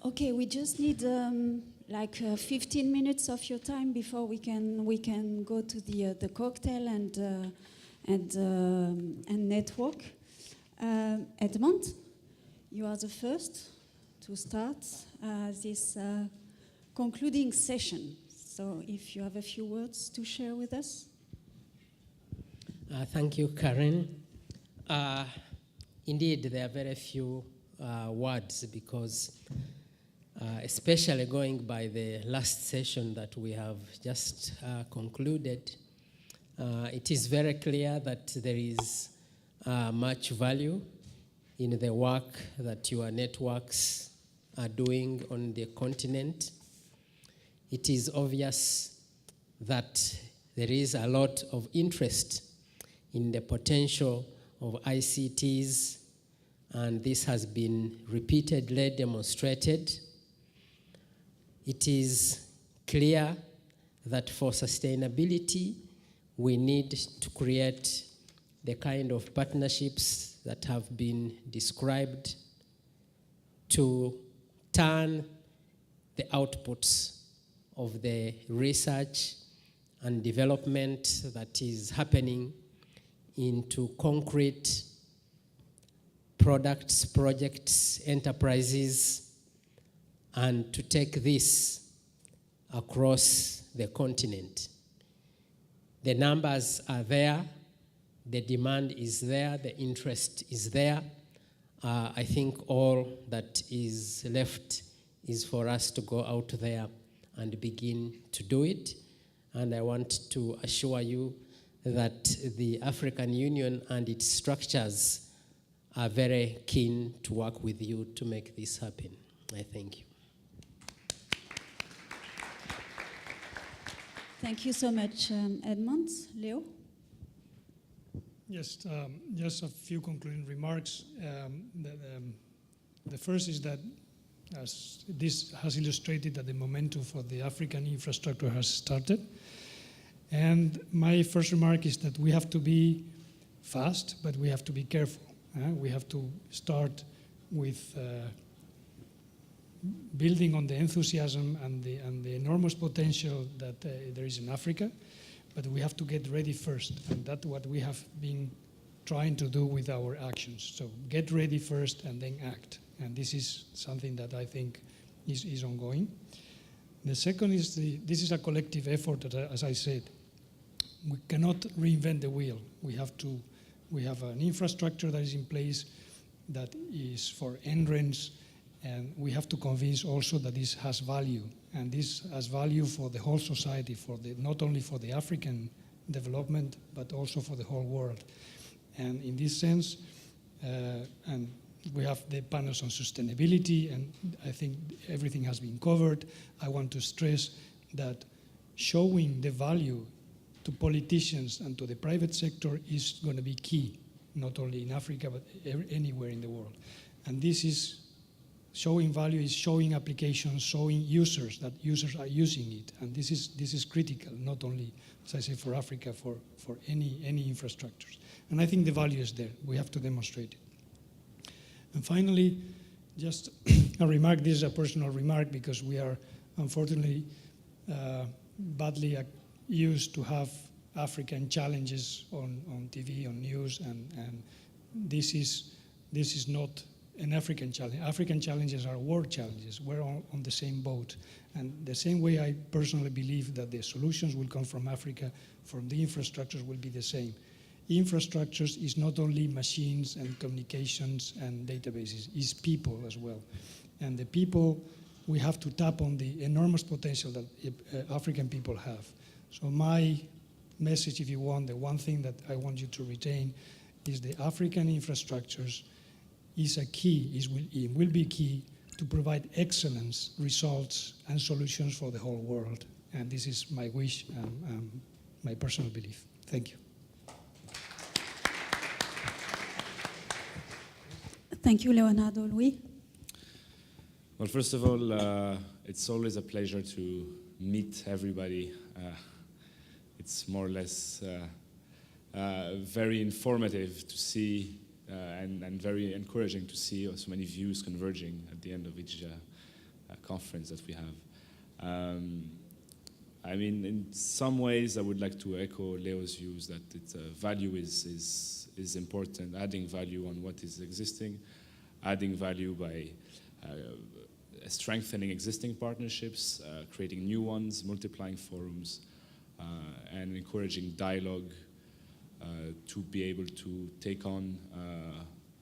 Okay, we just need like 15 minutes of your time before we can go to the cocktail and network. Edmund, you are the first to start this concluding session. So if you have a few words to share with us. Thank you, Karine. Indeed, there are very few words because especially going by the last session that we have just concluded, it is very clear that there is much value in the work that your networks are doing on the continent. It is obvious that there is a lot of interest in the potential of ICTs, and this has been repeatedly demonstrated. It is clear that for sustainability, we need to create the kind of partnerships that have been described to turn the outputs of the research and development that is happening into concrete products, projects, enterprises, and to take this across the continent. The numbers are there, the demand is there, the interest is there. I think all that is left is for us to go out there and begin to do it. And I want to assure you that the African Union and its structures are very keen to work with you to make this happen. I thank you. Thank you so much, Edmund. Leo? Yes, just a few concluding remarks. The first is that as this has illustrated that the momentum for the African infrastructure has started. And my first remark is that we have to be fast, but we have to be careful. We have to start with building on the enthusiasm and the enormous potential that there is in Africa, but we have to get ready first, and that's what we have been trying to do with our actions. So get ready first and then act, and this is something that I think is ongoing. The second is this is a collective effort, as I said. We cannot reinvent the wheel. We have an infrastructure that is in place that is for entrants, and we have to convince also that this has value, and this has value for the whole society, not only for the African development, but also for the whole world. And in this sense, and we have the panels on sustainability, and I think everything has been covered. I want to stress that showing the value to politicians and to the private sector is going to be key, not only in Africa, but anywhere in the world. And this is showing value, is showing applications, showing users that users are using it. And this is critical, not only, as I say, for Africa, for any infrastructures. And I think the value is there. We have to demonstrate it. And finally, just a remark, this is a personal remark because we are unfortunately badly used to have African challenges on TV, on news, and this is not an African challenge. African challenges are world challenges. We're all on the same boat. And the same way I personally believe that the solutions will come from Africa, from the infrastructures will be the same. Infrastructures is not only machines and communications and databases, it's people as well. And the people, we have to tap on the enormous potential that African people have. So my message, if you want, the one thing that I want you to retain is the African infrastructures is a key, it will be key to provide excellence, results, and solutions for the whole world. And this is my wish and my personal belief. Thank you. Thank you, Leonardo. Louis? Well, first of all, it's always a pleasure to meet everybody. It's more or less very informative to see and very encouraging to see so many views converging at the end of each conference that we have. I mean, in some ways, I would like to echo Leo's views that value is important, adding value on what is existing, adding value by strengthening existing partnerships, creating new ones, multiplying forums, and encouraging dialogue to be able to take on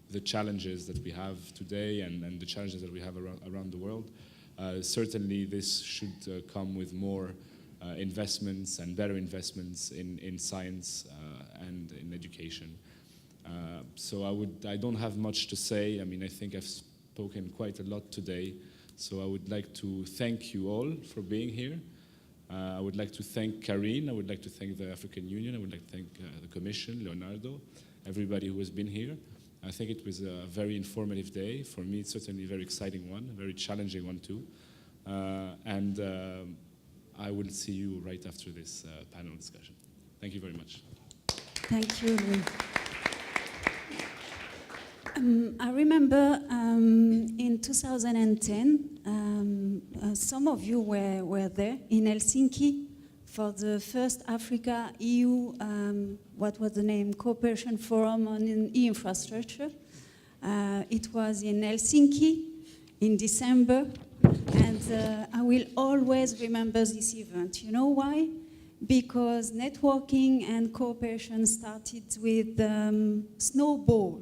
the challenges that we have today and the challenges that we have around the world. Certainly, this should come with more investments and better investments in science and in education. So I don't have much to say. I mean, I think I've spoken quite a lot today. So I would like to thank you all for being here. I would like to thank Karine. I would like to thank the African Union. I would like to thank the Commission, Leonardo, everybody who has been here. I think it was a very informative day. For me, it's certainly a very exciting one, a very challenging one too. And I will see you right after this panel discussion. Thank you very much. Thank you, Louis. I remember in 2010, some of you were there in Helsinki for the first Africa-EU, what was the name, Cooperation Forum on E-Infrastructure. It was in Helsinki in December, and I will always remember this event. You know why? Because networking and cooperation started with snowball.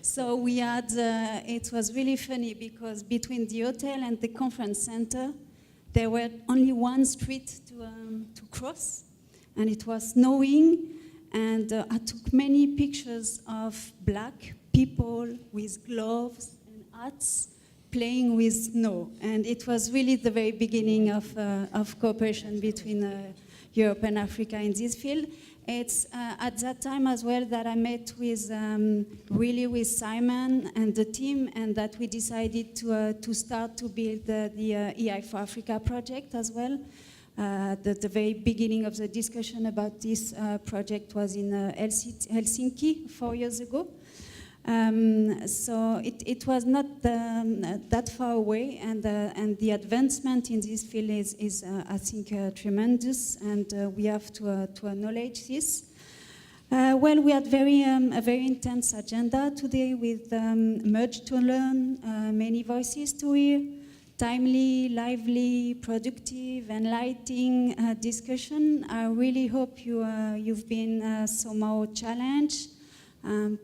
So we had, it was really funny because between the hotel and the conference center, there were only one street to cross, and it was snowing, and I took many pictures of black people with gloves and hats playing with snow, and it was really the very beginning of cooperation between Europe and Africa in this field. It's at that time as well that I met with really with Simon and the team, and that we decided to start to build the EI for Africa project as well. The very beginning of the discussion about this project was in Helsinki 4 years ago. So it was not that far away, and the advancement in this field is I think, tremendous, and we have to acknowledge this. Well, we had a very intense agenda today with much to learn, many voices to hear, timely, lively, productive, enlightening discussion. I really hope you've been somehow challenged,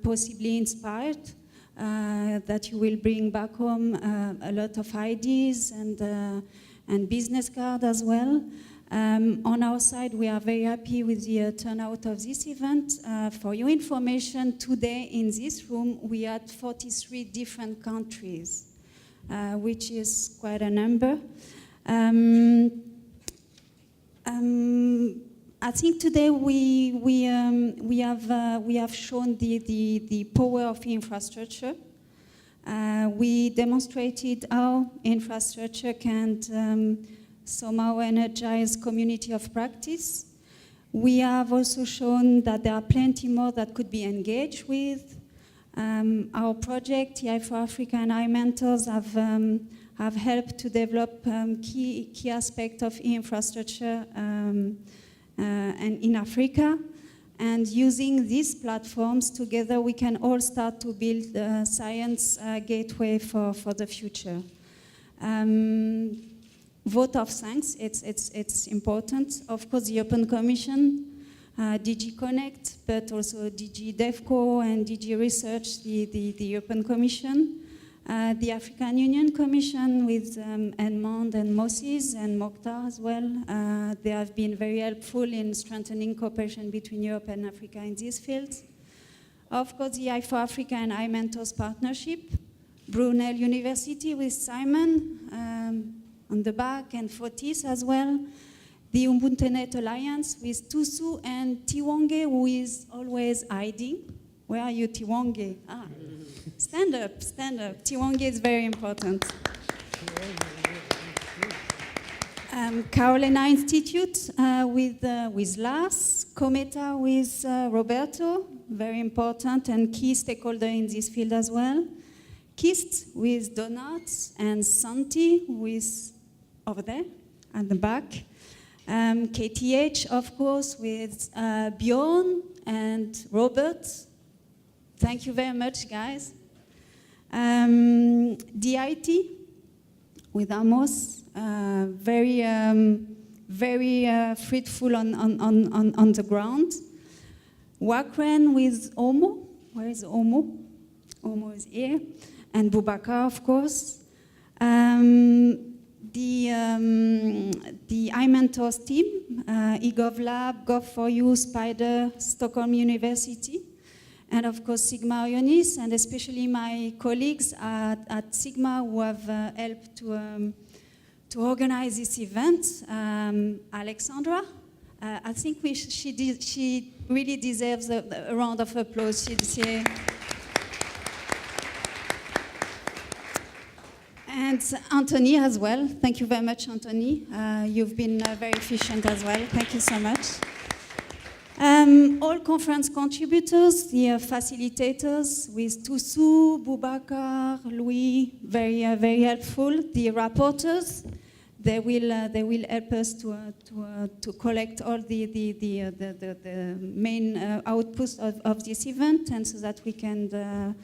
possibly inspired, that you will bring back home a lot of ideas and business cards as well. On our side, we are very happy with the turnout of this event. For your information, today in this room, we had 43 different countries, which is quite a number. I think today we have shown the power of infrastructure. We demonstrated how infrastructure can somehow energize community of practice. We have also shown that there are plenty more that could be engaged with. Our project, EI for Africa and iMentors, have helped to develop key aspects of infrastructure and in Africa, and using these platforms together, we can all start to build a science gateway for the future. Vote of thanks, it's important. Of course, the European Commission, DG Connect, but also DG DevCo and DG Research, the European Commission. The African Union Commission with Edmund and Moses and Mokhtar as well. They have been very helpful in strengthening cooperation between Europe and Africa in these fields. Of course, the EI for Africa and iMentors partnership. Brunel University with Simon on the back, and Fotis as well. The Ubuntunet Alliance with Tusu and Tiwonge, who is always hiding. Where are you, Tiwonge? Ah. Stand up, stand up. Tiwonge is very important. Carolina Institute with Lars, Cometa with Roberto, very important and key stakeholder in this field as well. Kist with donuts, and Santi with over there at the back. KTH, of course, with Bjorn and Robert. Thank you very much, guys. DIT with Amos, very fruitful on the ground. Wakren with Omo. Where is Omo? Omo is here. And Boubacar, of course. The iMentors team, eGovLab, Gov4U, Spider, Stockholm University, and of course Sigma Orionis, and especially my colleagues at Sigma who have helped to organize this event. Alexandra, I think she really deserves a round of applause. And Anthony as well. Thank you very much, Anthony. You've been very efficient as well. Thank you so much. All conference contributors, the facilitators with Toussou, Boubacar, Louis, very helpful. The rapporteurs, they will help us to collect all the main outputs of this event, and so that we can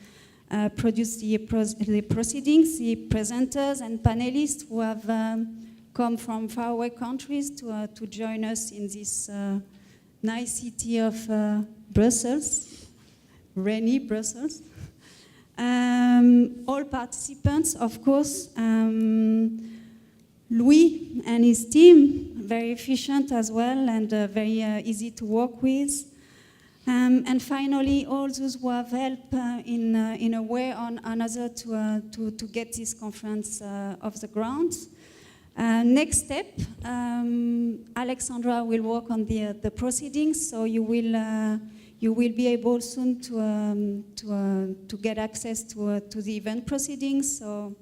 produce the proceedings, the presenters and panelists who have come from faraway countries to join us in this nice city of Brussels, rainy Brussels. All participants, of course, Louis and his team, very efficient as well and very easy to work with. And finally, all those who have helped in a way or another to get this conference off the ground. Next step, Alexandra will work on the proceedings, so you will be able soon to get access to the event proceedings. So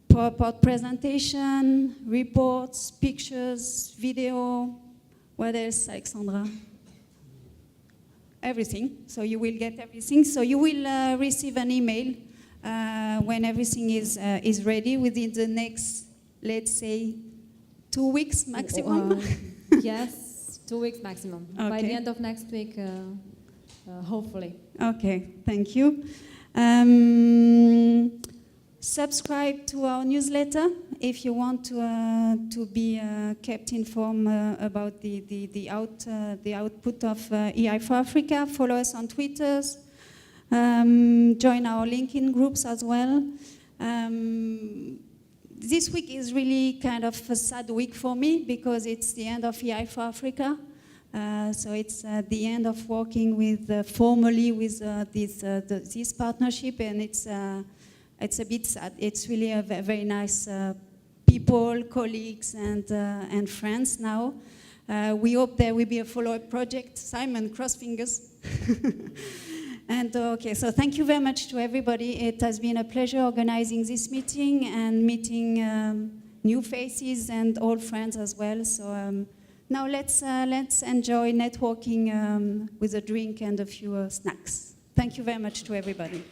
PowerPoint presentation, reports, pictures, video. What else, Alexandra? Everything. So you will get everything. So you will receive an email when everything is ready within the next, let's say, 2 weeks maximum. Yes, 2 weeks maximum. Okay. By the end of next week, hopefully. Okay, thank you. Subscribe to our newsletter if you want to be kept informed about the output of EI for Africa. Follow us on Twitter. Join our LinkedIn groups as well. This week is really kind of a sad week for me because it's the end of EI for Africa. So it's the end of working with formally with this partnership, and it's a bit sad. It's really a very nice people, colleagues, and friends now. We hope there will be a follow-up project. Simon, cross fingers. And okay, so thank you very much to everybody. It has been a pleasure organizing this meeting and meeting new faces and old friends as well. So now let's enjoy networking with a drink and a few snacks. Thank you very much to everybody.